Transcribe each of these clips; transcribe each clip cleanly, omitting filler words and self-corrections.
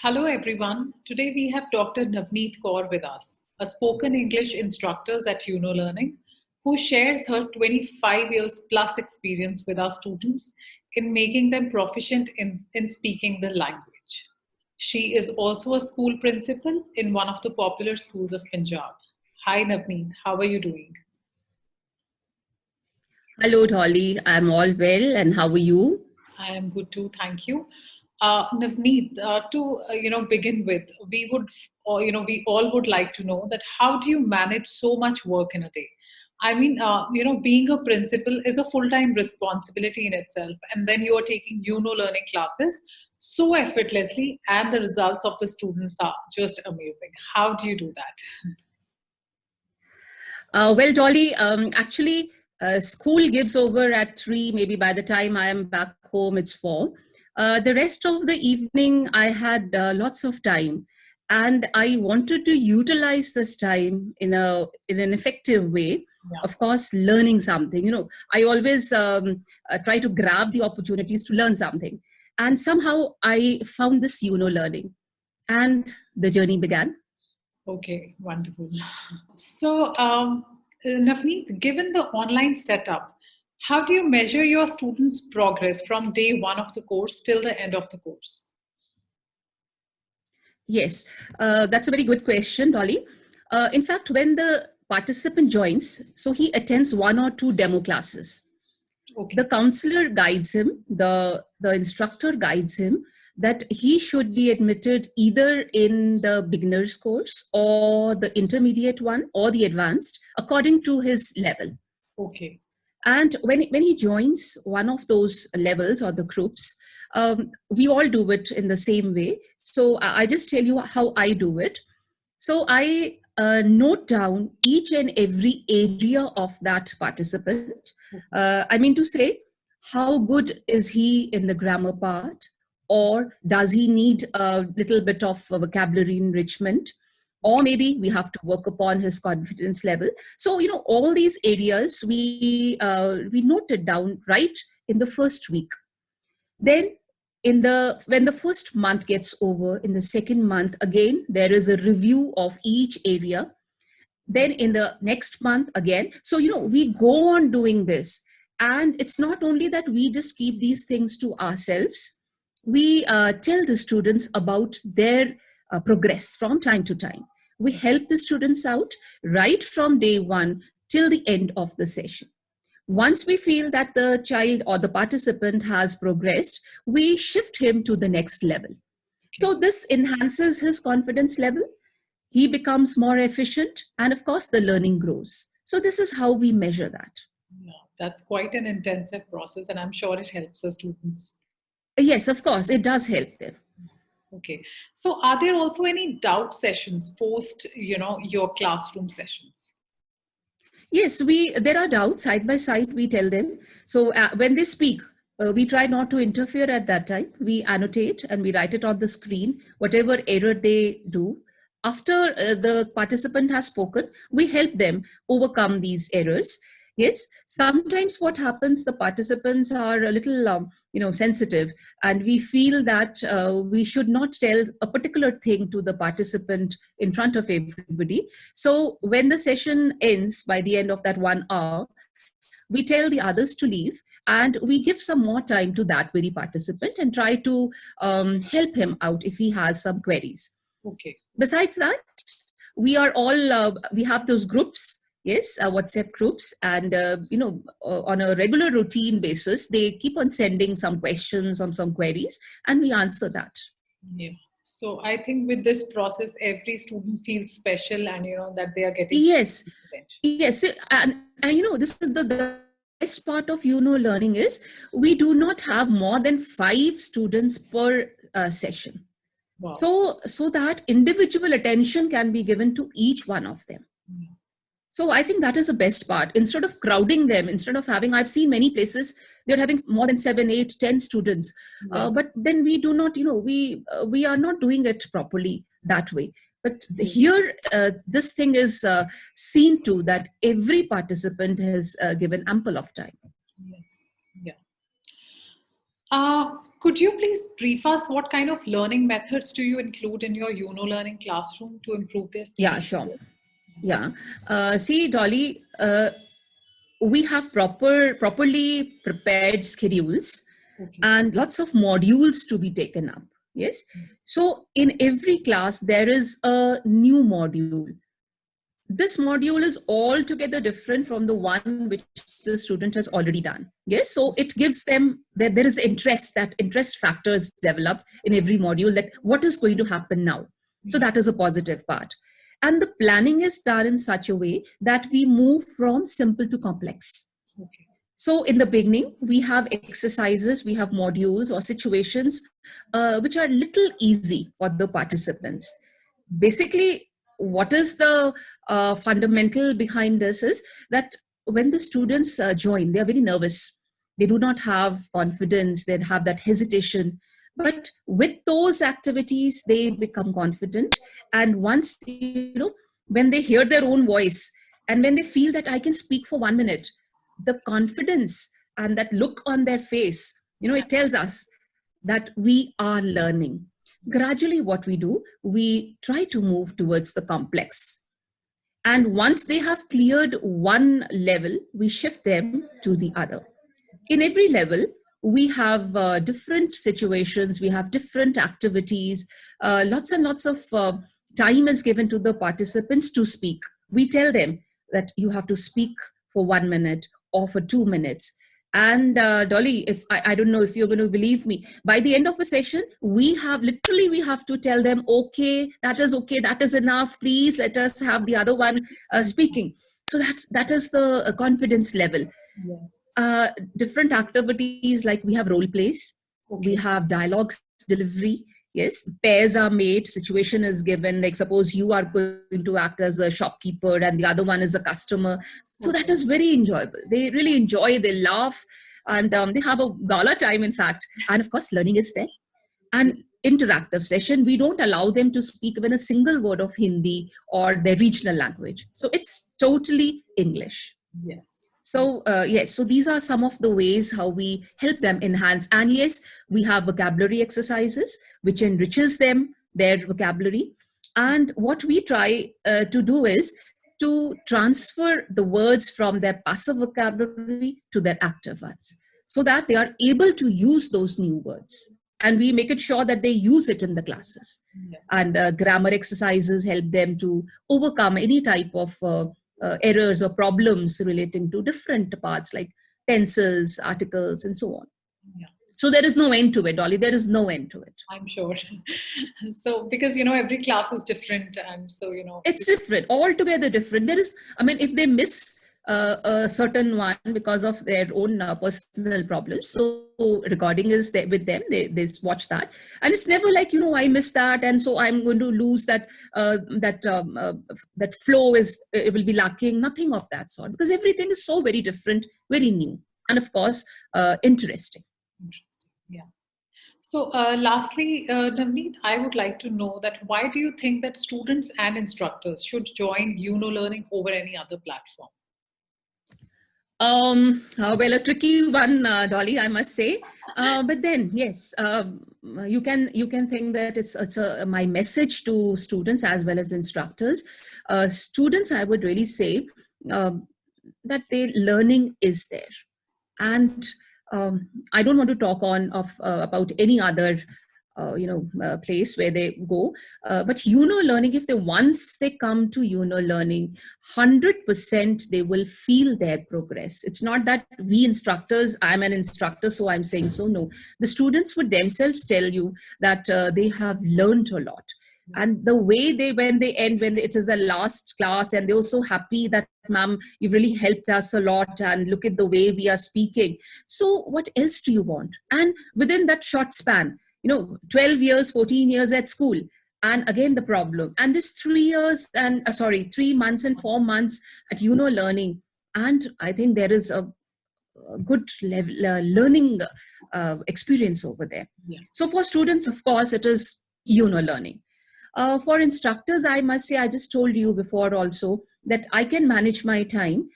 Hello everyone. Today we have Dr. Navneet Kaur with us, a spoken English instructor at Learning, who shares her 25 years plus experience with our students in making them proficient in speaking the language. She is also a school principal in one of the popular schools of Punjab. Hi Navneet, how are you doing? Hello, Dolly. I'm all well, and how are you? I am good too, thank you. Navneet, to begin with, we all would like to know that how do you manage so much work in a day? I mean, being a principal is a full-time responsibility in itself, and then you are taking learning classes so effortlessly, and the results of the students are just amazing. How do you do that? Well, Dolly, school gives over at 3. Maybe by the time I am back home, it's 4. The rest of the evening, I had lots of time, and I wanted to utilize this time in an effective way. Yeah. Of course, learning something. I always try to grab the opportunities to learn something, and somehow I found this learning, and the journey began. Okay, wonderful. So, Navneet, given the online setup, how do you measure your students' progress from day one of the course till the end of the course? Yes, that's a very good question, Dolly. In fact, when the participant joins, so he attends 1 or 2 demo classes. Okay, The counselor guides him, the instructor guides him that he should be admitted either in the beginner's course or the intermediate one or the advanced according to his level. okay, And when he joins one of those levels or the groups, we all do it in the same way. So I just tell you how I do it. So I note down each and every area of that participant. I mean to say, how good is he in the grammar part? Or does he need a little bit of vocabulary enrichment? Or maybe we have to work upon his confidence level. So all these areas we noted down right in the first week. Then when the first month gets over, in the second month again there is a review of each area. Then in the next month again. So we go on doing this, and it's not only that we just keep these things to ourselves. We tell the students about their progress from time to time. We help the students out right from day one till the end of the session. Once we feel that the child or the participant has progressed, we shift him to the next level. So this enhances his confidence level. He becomes more efficient, and of course, the learning grows. So this is how we measure that. yeah, that's quite an intensive process, and I'm sure it helps the students. Yes, of course, it does help them. Okay, so are there also any doubt sessions post, your classroom sessions? Yes, we there are doubts side by side. We tell them. So when they speak, we try not to interfere at that time. We annotate and we write it on the screen. Whatever error they do, after the participant has spoken, we help them overcome these errors. Yes, sometimes what happens, the participants are a little sensitive, and we feel that we should not tell a particular thing to the participant in front of everybody. So when the session ends, by the end of that 1 hour, we tell the others to leave, and we give some more time to that very participant and try to help him out if he has some queries. Okay. Besides that, we are all we have those groups. Yes, WhatsApp groups, and on a regular routine basis, they keep on sending some questions on some queries, and we answer that. Yeah. So I think with this process, every student feels special, and that they are getting Yes, attention. yes, and this is the best part of learning is we do not have more than 5 students per session. Wow. So that individual attention can be given to each one of them. Yeah. So I think that is the best part. Instead of crowding them, instead of having, I've seen many places they're having more than 7, 8, 10 students, Yeah. but then we do not, we are not doing it properly that way. But Yeah. here, this thing is seen to that every participant has given ample of time. Yes. Yeah. Could you please brief us what kind of learning methods do you include in your Learning classroom to improve their Yeah, speaking? sure. Yeah. See, Dolly, we have properly prepared schedules Okay. and lots of modules to be taken up. Yes. So in every class, there is a new module. This module is altogether different from the one which the student has already done. Yes. So it gives them that there is interest, that interest factors develop in every module, that what is going to happen now. So that is a positive part. And the planning is done in such a way that we move from simple to complex. Okay. So in the beginning, we have exercises, we have modules or situations which are little easy for the participants. Basically, what is the fundamental behind this is that when the students join, they are very nervous. They do not have confidence, they have that hesitation. But with those activities, they become confident. And once, when they hear their own voice and when they feel that I can speak for 1 minute, the confidence and that look on their face, it tells us that we are learning. Gradually, what we do, we try to move towards the complex. And once they have cleared one level, we shift them to the other. In every level, we have different situations, we have different activities, lots and lots of time is given to the participants to speak. We tell them that you have to speak for 1 minute or for 2 minutes. And Dolly, if I don't know if you're going to believe me, by the end of a session, we have to tell them, okay, that is enough. Please let us have the other one speaking. So that is the confidence level. Different activities, like we have role plays, we have dialogue delivery. Yes, pairs are made, situation is given, like suppose you are going to act as a shopkeeper and the other one is a customer. So that is very enjoyable. They really enjoy, they laugh, and they have a gala time, in fact. And of course, learning is there. And interactive session, we don't allow them to speak even a single word of Hindi or their regional language. So it's totally English. Yes. So yes, so these are some of the ways how we help them enhance. And yes, we have vocabulary exercises which enriches them, their vocabulary. And what we try to do is to transfer the words from their passive vocabulary to their active ones, so that they are able to use those new words. And we make it sure that they use it in the classes. And grammar exercises help them to overcome any type of errors or problems relating to different parts like tenses, articles, and so on. So there is no end to it, Dolly. There is no end to it. I'm sure. So because every class is different, and so it's different, altogether different. There is, if they miss a certain one because of their own personal problems, so recording is there with them, they watch that, and it's never like I missed that and so I'm going to lose that that flow is, it will be lacking. Nothing of that sort, because everything is so very different, very new, and of course interesting. Yeah. So lastly, Navneet, I would like to know that why do you think that students and instructors should join Learning over any other platform? Well, a tricky one, Dolly, I must say. But then, yes, you can think that it's my message to students as well as instructors. Students, I would really say that learning is there, and I don't want to talk about any other place where they go, but Learning, if once they come to Learning, 100% they will feel their progress. It's not that we instructors, I'm an instructor so I'm saying so. No, the students would themselves tell you that they have learned a lot. And the way when it is the last class and they're so happy that ma'am, you've really helped us a lot and look at the way we are speaking. So what else do you want? And within that short span, 12 years, 14 years at school, and again the problem, and this 3 months and 4 months at Learning, and I think there is a good level learning experience over there. So for students, of course, it is Learning. For instructors, I must say, I just told you before also that I can manage my time,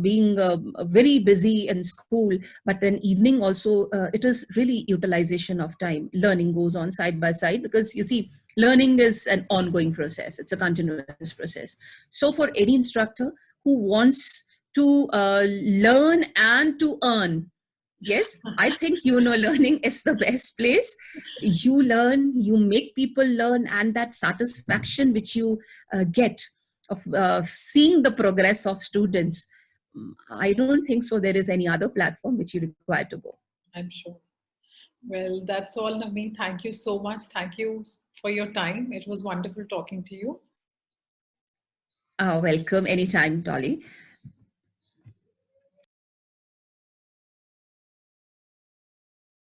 being very busy in school, but then evening also, it is really utilization of time. Learning goes on side by side, because you see, learning is an ongoing process. It's a continuous process. So for any instructor who wants to learn and to earn, yes, I think, learning is the best place. You learn, you make people learn, and that satisfaction which you get of seeing the progress of students, I don't think so there is any other platform which you require to go. I'm sure. Well, that's all, Navneet. Thank you so much. Thank you for your time. It was wonderful talking to you. Welcome anytime, Dolly.